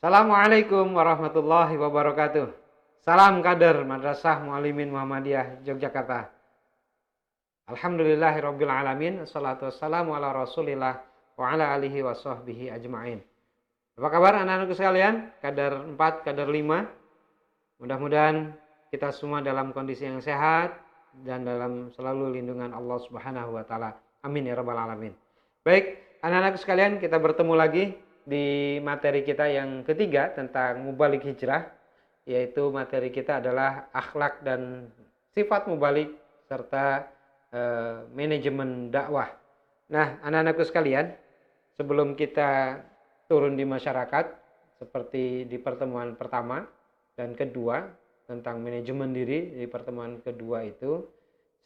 Assalamualaikum warahmatullahi wabarakatuh. Salam kader Madrasah Muallimin Muhammadiyah Yogyakarta. Alhamdulillahirabbil alamin. Wassalatu wassalamu ala Rasulillah wa ala alihi wa sahbihi ajmain. Apa kabar anak-anakku sekalian? Kader 4, kader 5. Mudah-mudahan kita semua dalam kondisi yang sehat dan dalam selalu lindungan Allah Subhanahu wa taala. Amin ya rabbal alamin. Baik, anak-anakku sekalian, kita bertemu lagi di materi kita yang ketiga tentang mubalik hijrah, yaitu materi kita adalah akhlak dan sifat mubalik serta manajemen dakwah. Nah, anak-anakku sekalian, sebelum kita turun di masyarakat seperti di pertemuan pertama dan kedua tentang manajemen diri, di pertemuan kedua itu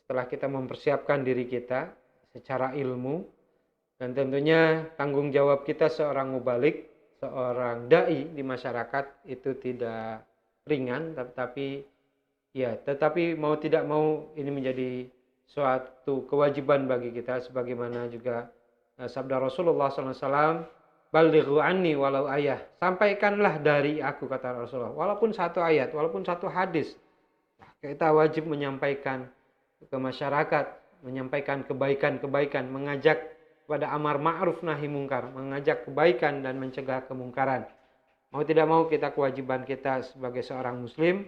setelah kita mempersiapkan diri kita secara ilmu, dan tentunya tanggung jawab kita seorang mubalik, seorang dai di masyarakat itu tidak ringan, tetapi mau tidak mau ini menjadi suatu kewajiban bagi kita, sebagaimana juga sabda Rasulullah SAW, balighu anni walau ayah, sampaikanlah dari aku, kata Rasulullah, walaupun satu ayat, walaupun satu hadis. Kita wajib menyampaikan ke masyarakat, menyampaikan kebaikan-kebaikan, mengajak pada amar ma'ruf nahi mungkar, mengajak kebaikan dan mencegah kemungkaran. Mau tidak mau kita, kewajiban kita sebagai seorang muslim,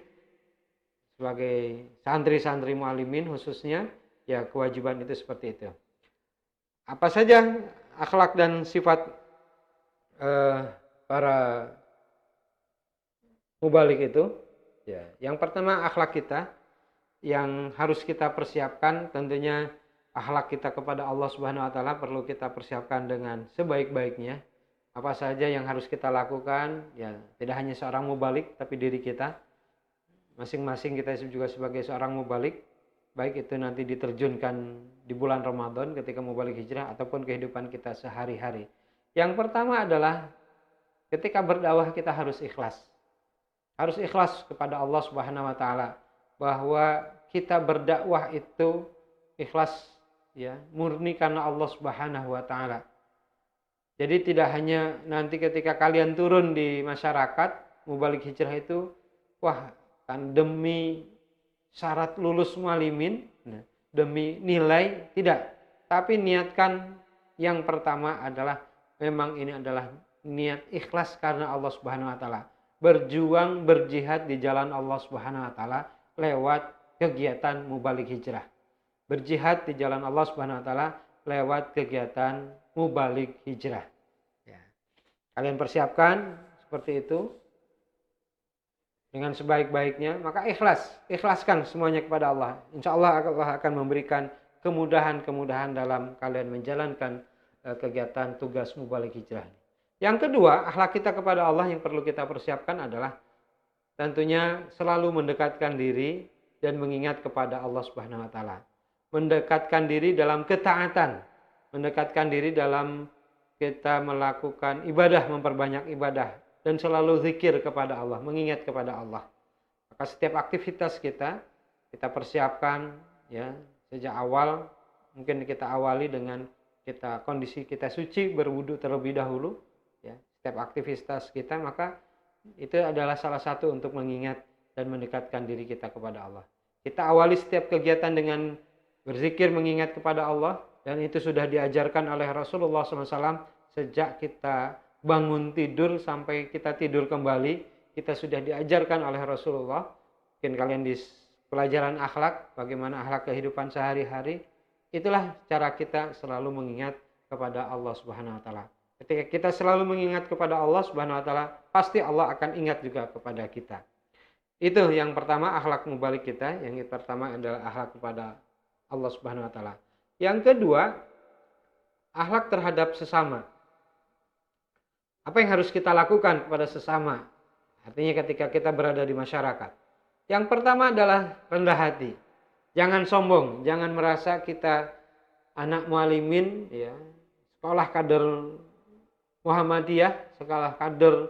sebagai santri-santri muallimin khususnya, ya kewajiban itu seperti itu. Apa saja akhlak dan sifat para mubalik itu? Ya, yang pertama akhlak kita yang harus kita persiapkan, tentunya akhlak kita kepada Allah Subhanahu wa taala perlu kita persiapkan dengan sebaik-baiknya. Apa saja yang harus kita lakukan? Ya, tidak hanya seorang mubalik tapi diri kita. Masing-masing kita juga sebagai seorang mubalik, baik itu nanti diterjunkan di bulan Ramadan ketika mubalik hijrah ataupun kehidupan kita sehari-hari. Yang pertama adalah ketika berdakwah kita harus ikhlas. Harus ikhlas kepada Allah Subhanahu wa taala, bahwa kita berdakwah itu ikhlas, ya, murni karena Allah Subhanahu wa taala. Jadi tidak hanya nanti ketika kalian turun di masyarakat mubalik hijrah itu, wah, kan demi syarat lulus muallimin, demi nilai, tidak. Tapi niatkan yang pertama adalah memang ini adalah niat ikhlas karena Allah Subhanahu wa taala. Berjuang, berjihad di jalan Allah Subhanahu wa taala lewat kegiatan mubalik hijrah. Berjihad di jalan Allah Subhanahu wa taala lewat kegiatan mubalik hijrah. Ya. Kalian persiapkan seperti itu dengan sebaik-baiknya, maka ikhlaskan semuanya kepada Allah. Insya Allah Allah akan memberikan kemudahan-kemudahan dalam kalian menjalankan kegiatan tugas mubalik hijrah. Yang kedua, akhlak kita kepada Allah yang perlu kita persiapkan adalah tentunya selalu mendekatkan diri dan mengingat kepada Allah Subhanahu wa taala. Mendekatkan diri dalam ketaatan, mendekatkan diri dalam kita melakukan ibadah, memperbanyak ibadah, dan selalu zikir kepada Allah, mengingat kepada Allah. Maka setiap aktivitas kita persiapkan, ya, sejak awal. Mungkin kita awali dengan kondisi kita suci, berwudu terlebih dahulu, ya. Setiap aktivitas kita, maka itu adalah salah satu untuk mengingat dan mendekatkan diri kita kepada Allah. Kita awali setiap kegiatan dengan berzikir, mengingat kepada Allah, dan itu sudah diajarkan oleh Rasulullah SAW sejak kita bangun tidur sampai kita tidur kembali. Kita sudah diajarkan oleh Rasulullah. Mungkin kalian di pelajaran akhlak, bagaimana akhlak kehidupan sehari-hari, itulah cara kita selalu mengingat kepada Allah Subhanahu wa taala. Ketika kita selalu mengingat kepada Allah Subhanahu wa taala, pasti Allah akan ingat juga kepada kita. Itu yang pertama, akhlak mubalik kita. Yang pertama adalah akhlak kepada Allah Subhanahu wa taala. Yang kedua, akhlak terhadap sesama. Apa yang harus kita lakukan kepada sesama? Artinya ketika kita berada di masyarakat. Yang pertama adalah rendah hati. Jangan sombong, jangan merasa kita anak muallimin, ya, sekolah kader Muhammadiyah, sekolah kader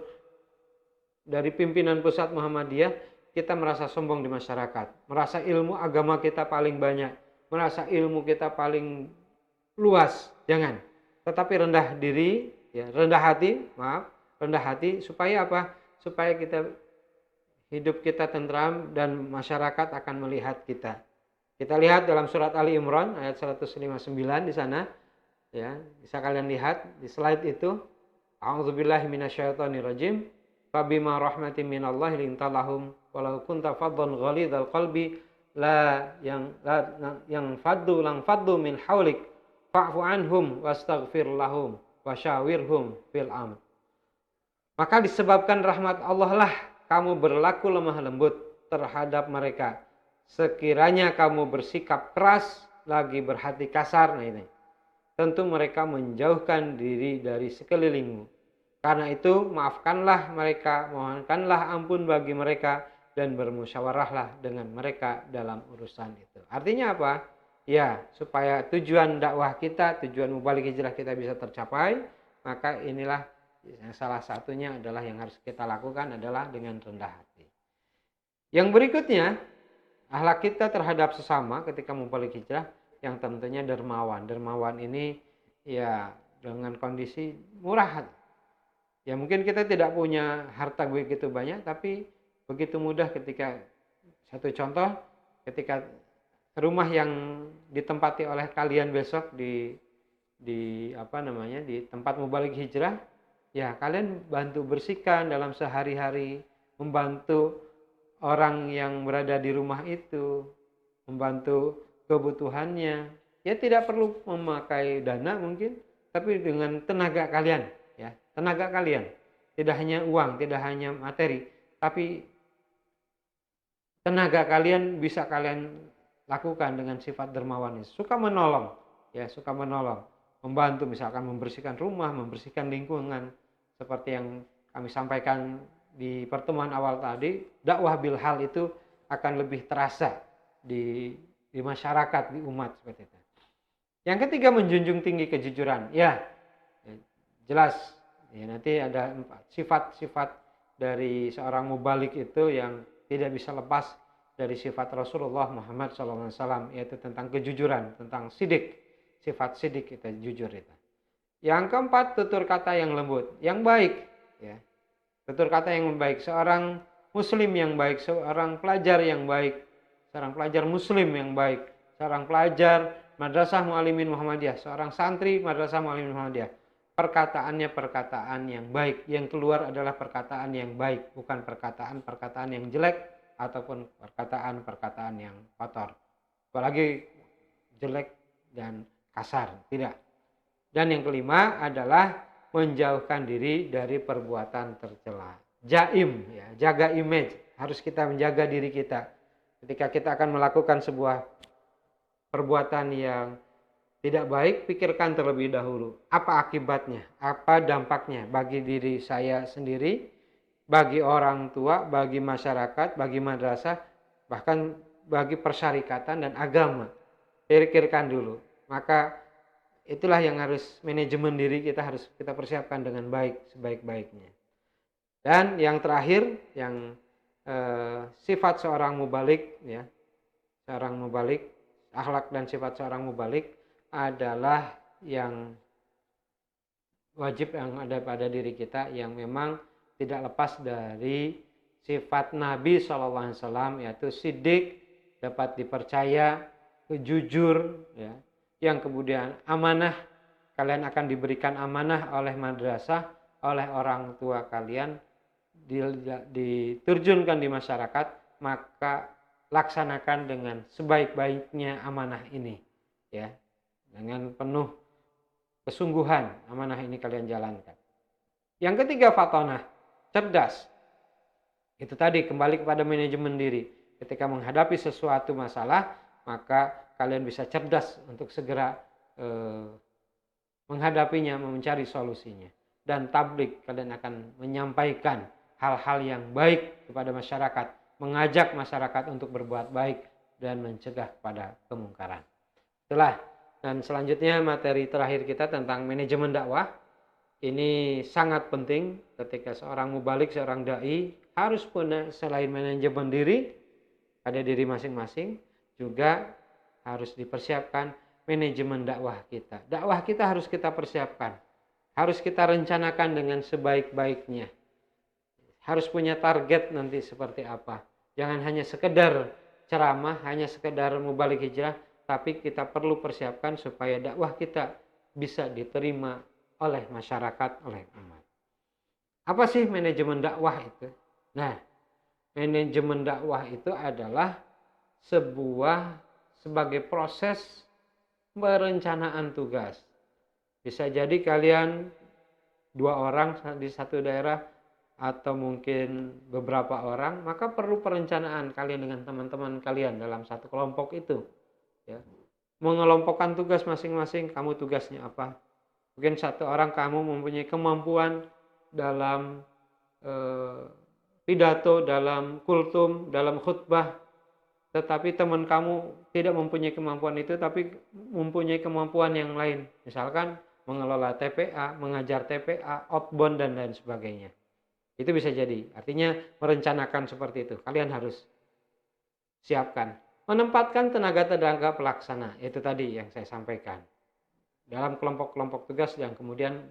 dari pimpinan pusat Muhammadiyah, kita merasa sombong di masyarakat, merasa ilmu agama kita paling banyak, merasa ilmu kita paling luas. Jangan. Tetapi rendah diri, ya, rendah hati, rendah hati supaya apa? Supaya hidup kita tentram dan masyarakat akan melihat kita. Kita lihat dalam surat Ali Imran ayat 159 di sana, ya. Bisa kalian lihat di slide itu. A'udzubillahi minasyaitonirrajim. Fabima rahmatin minallahi linta lahum walau kunta faddan ghalidhal qalbi yang faddu min haulik fa'fu anhum wastaghfir lahum wasyawirhum fil amr. Maka disebabkan rahmat Allah lah kamu berlaku lemah lembut terhadap mereka. Sekiranya kamu bersikap keras lagi berhati kasar, nah ini, tentu mereka menjauhkan diri dari sekelilingmu. Karena itu maafkanlah mereka, mohonkanlah ampun bagi mereka, dan bermusyawarahlah dengan mereka dalam urusan itu. Artinya apa? Ya, supaya tujuan dakwah kita, tujuan mubalik hijrah kita bisa tercapai, maka inilah salah satunya adalah yang harus kita lakukan adalah dengan rendah hati. Yang berikutnya, akhlak kita terhadap sesama ketika mubalik hijrah yang tentunya dermawan. Dermawan ini ya dengan kondisi murah hati. Ya mungkin kita tidak punya harta begitu banyak, tapi begitu mudah ketika, satu contoh, ketika rumah yang ditempati oleh kalian besok di tempat mubalik hijrah, ya kalian bantu bersihkan dalam sehari-hari, membantu orang yang berada di rumah itu, membantu kebutuhannya. Ya tidak perlu memakai dana mungkin, tapi dengan tenaga kalian. Ya, tenaga kalian, tidak hanya uang, tidak hanya materi, tapi tenaga kalian bisa kalian lakukan dengan sifat dermawan ini. Suka menolong, ya suka menolong, membantu misalkan membersihkan rumah, membersihkan lingkungan, seperti yang kami sampaikan di pertemuan awal tadi. Dakwah bil hal itu akan lebih terasa di masyarakat, di umat seperti itu. Yang ketiga, menjunjung tinggi kejujuran. Ya, jelas, ya, nanti ada sifat-sifat dari seorang mubalik itu yang tidak bisa lepas dari sifat Rasulullah Muhammad SAW, yaitu tentang kejujuran, tentang sidik, sifat sidik kita, jujur itu. Yang keempat, tutur kata yang lembut, yang baik, ya. Tutur kata yang baik, seorang muslim yang baik, seorang pelajar yang baik, seorang pelajar muslim yang baik, seorang pelajar Madrasah Muallimin Muhammadiyah, seorang santri Madrasah Muallimin Muhammadiyah, perkataannya perkataan yang baik, yang keluar adalah perkataan yang baik, bukan perkataan-perkataan yang jelek ataupun perkataan-perkataan yang kotor, apalagi jelek dan kasar, tidak. Dan yang kelima adalah menjauhkan diri dari perbuatan tercela. Jaim, ya, jaga image, harus kita menjaga diri kita. Ketika kita akan melakukan sebuah perbuatan yang tidak baik, pikirkan terlebih dahulu apa akibatnya, apa dampaknya bagi diri saya sendiri, bagi orang tua, bagi masyarakat, bagi madrasah, bahkan bagi persyarikatan dan agama. Pikirkan dulu. Maka itulah yang harus manajemen diri kita harus kita persiapkan dengan baik, sebaik-baiknya. Dan yang terakhir, yang sifat seorang mubalik, ya, seorang mubalik, akhlak dan sifat seorang mubalik adalah yang wajib yang ada pada diri kita, yang memang tidak lepas dari sifat Nabi SAW, yaitu sidik, dapat dipercaya, jujur, ya, yang kemudian amanah. Kalian akan diberikan amanah oleh madrasah, oleh orang tua kalian, diterjunkan di masyarakat, maka laksanakan dengan sebaik-baiknya amanah ini, ya, dengan penuh kesungguhan amanah ini kalian jalankan. Yang ketiga, fatonah, cerdas. Itu tadi kembali kepada manajemen diri. Ketika menghadapi sesuatu masalah, maka kalian bisa cerdas untuk segera menghadapinya, mencari solusinya. Dan tablik, kalian akan menyampaikan hal-hal yang baik kepada masyarakat, mengajak masyarakat untuk berbuat baik dan mencegah pada kemungkaran. Itulah. Dan selanjutnya materi terakhir kita tentang manajemen dakwah. Ini sangat penting ketika seorang mubalik, seorang dai harus punya, selain manajemen diri pada diri masing-masing, juga harus dipersiapkan manajemen dakwah kita. Dakwah kita harus kita persiapkan. harus kita rencanakan dengan sebaik-baiknya. Harus punya target nanti seperti apa. Jangan hanya sekedar ceramah, hanya sekedar mubalik hijrah, tapi kita perlu persiapkan supaya dakwah kita bisa diterima oleh masyarakat, oleh umat. Apa sih manajemen dakwah itu? Nah, manajemen dakwah itu adalah sebagai proses perencanaan tugas. Bisa jadi kalian 2 orang di satu daerah atau mungkin beberapa orang, maka perlu perencanaan kalian dengan teman-teman kalian dalam satu kelompok itu. Ya. Mengelompokkan tugas masing-masing, kamu tugasnya apa? Mungkin satu orang kamu mempunyai kemampuan dalam pidato, dalam kultum, dalam khutbah, tetapi teman kamu tidak mempunyai kemampuan itu, tapi mempunyai kemampuan yang lain. Misalkan mengelola TPA, mengajar TPA, outbound, dan lain sebagainya. Itu bisa jadi. Artinya merencanakan seperti itu. Kalian harus siapkan. Menempatkan tenaga-tenaga pelaksana. Itu tadi yang saya sampaikan. Dalam kelompok-kelompok tugas yang kemudian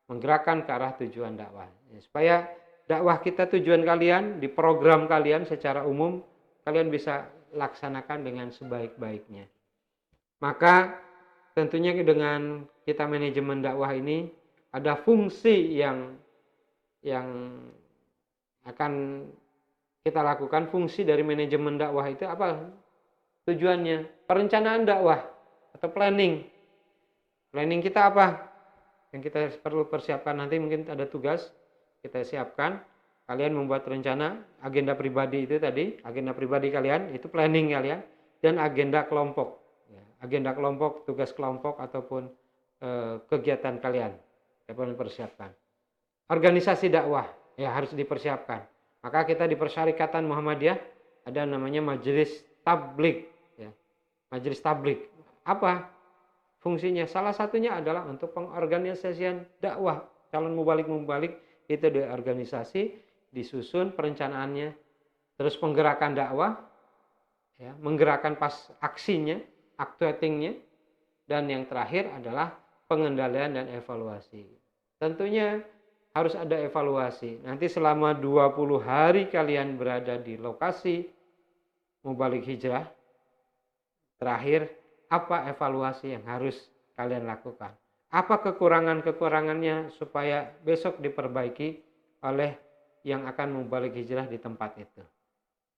menggerakkan ke arah tujuan dakwah. Supaya dakwah kita, tujuan kalian, di program kalian secara umum, kalian bisa laksanakan dengan sebaik-baiknya. Maka tentunya dengan kita manajemen dakwah ini ada fungsi yang akan kita lakukan. Fungsi dari manajemen dakwah itu apa? Tujuannya perencanaan dakwah atau planning. Planning kita apa? Yang kita perlu persiapkan nanti, mungkin ada tugas kita siapkan. Kalian membuat rencana, agenda pribadi itu tadi, agenda pribadi kalian, itu planning kalian, dan agenda kelompok. Agenda kelompok, tugas kelompok, ataupun kegiatan kalian, kita perlu persiapkan. Organisasi dakwah, ya harus dipersiapkan. Maka kita di Persyarikatan Muhammadiyah ada namanya Majelis Tabligh. Ya. Majelis Tabligh. Apa fungsinya? Salah satunya adalah untuk pengorganisasian dakwah. Calon mubalik itu di organisasi, disusun perencanaannya, terus penggerakan dakwah, ya, menggerakkan pas aksinya, actuatingnya, dan yang terakhir adalah pengendalian dan evaluasi. Tentunya harus ada evaluasi. Nanti selama 20 hari kalian berada di lokasi mubalik hijrah, terakhir apa evaluasi yang harus kalian lakukan? Apa kekurangan-kekurangannya supaya besok diperbaiki oleh yang akan mubalik hijrah di tempat itu?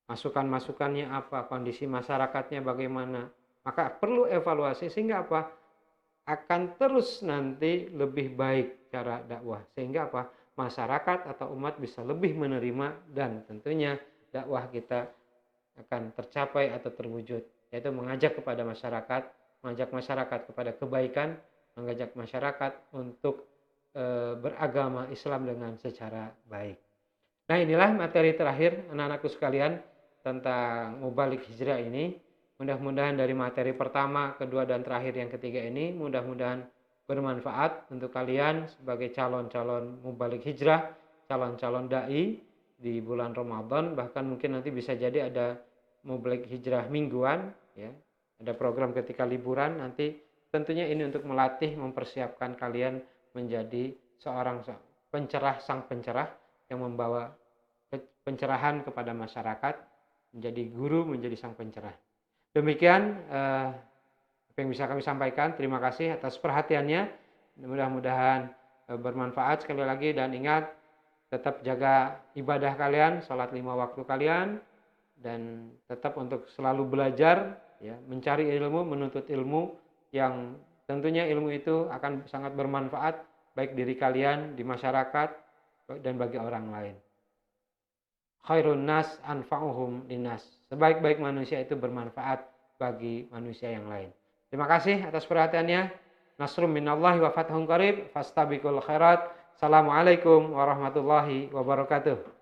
Masukan-masukannya apa? Kondisi masyarakatnya bagaimana? Maka perlu evaluasi sehingga apa? Akan terus nanti lebih baik cara dakwah. Sehingga apa? Masyarakat atau umat bisa lebih menerima, dan tentunya dakwah kita akan tercapai atau terwujud. Yaitu mengajak kepada masyarakat, mengajak masyarakat kepada kebaikan, mengajak masyarakat untuk beragama Islam dengan secara baik. Nah, inilah materi terakhir anak-anakku sekalian tentang mubalik hijrah ini. Mudah-mudahan dari materi pertama, kedua, dan terakhir yang ketiga ini, mudah-mudahan bermanfaat untuk kalian sebagai calon-calon mubalik hijrah, calon-calon da'i di bulan Ramadan. Bahkan mungkin nanti bisa jadi ada mubalik hijrah mingguan, ya. Ada program ketika liburan nanti. Tentunya ini untuk melatih, mempersiapkan kalian menjadi seorang pencerah, sang pencerah yang membawa pencerahan kepada masyarakat, menjadi guru, menjadi sang pencerah. Demikian apa yang bisa kami sampaikan. Terima kasih atas perhatiannya. Mudah-mudahan bermanfaat sekali lagi, dan ingat tetap jaga ibadah kalian, sholat 5 waktu kalian, dan tetap untuk selalu belajar, ya, mencari ilmu, menuntut ilmu yang tentunya ilmu itu akan sangat bermanfaat baik diri kalian, di masyarakat, dan bagi orang lain. Khairun nas anfa'uhum linnas. Sebaik-baik manusia itu bermanfaat bagi manusia yang lain. Terima kasih atas perhatiannya. Nasrum minallahi wa fathun qarib. Fastabiqul khairat. Assalamualaikum warahmatullahi wabarakatuh.